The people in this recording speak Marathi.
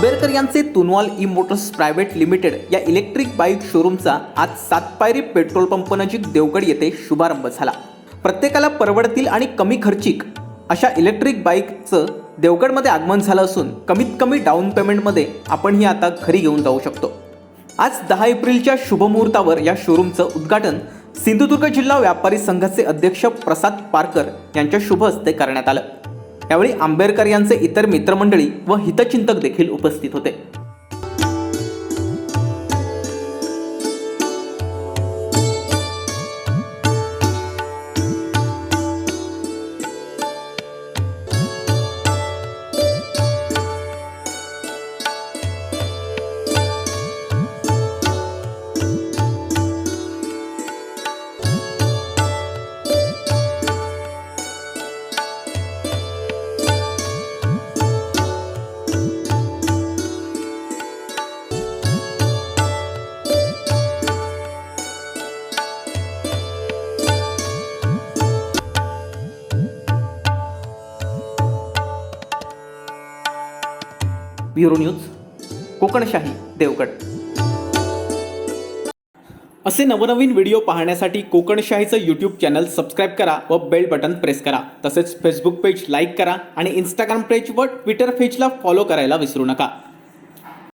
आंबेडकर यांचे Tunwal E Motors private limited या इलेक्ट्रिक बाईक शोरूमचा आज सातपायरी पेट्रोल पंप नजीक देवगड येथे शुभारंभ झाला। प्रत्येकाला परवडतील आणि कमी खर्चिक अशा इलेक्ट्रिक बाईकचं देवगडमध्ये आगमन झालं असून कमीत कमी डाऊन पेमेंटमध्ये आपण ही आता घरी घेऊन जाऊ शकतो। आज 10 एप्रिलच्या शुभमुहूर्तावर या शोरूमचं उद्घाटन सिंधुदुर्ग जिल्हा व्यापारी संघाचे अध्यक्ष प्रसाद पारकर यांच्या शुभ हस्ते करण्यात आलं। यावेळी आंबेडकर यांचे इतर मित्रमंडळी व हितचिंतक देखील उपस्थित होते। Bureau news, Kokanshahi, Devgad. असे नवनवीन व्हिडिओ पाहण्यासाठी कोकणशाहीचं यूट्यूब चॅनल सबस्क्राईब करा व बेल बटन प्रेस करा। तसेच फेसबुक पेज लाईक करा आणि इंस्टाग्राम पेज व ट्विटर पेजला फॉलो करायला विसरू नका।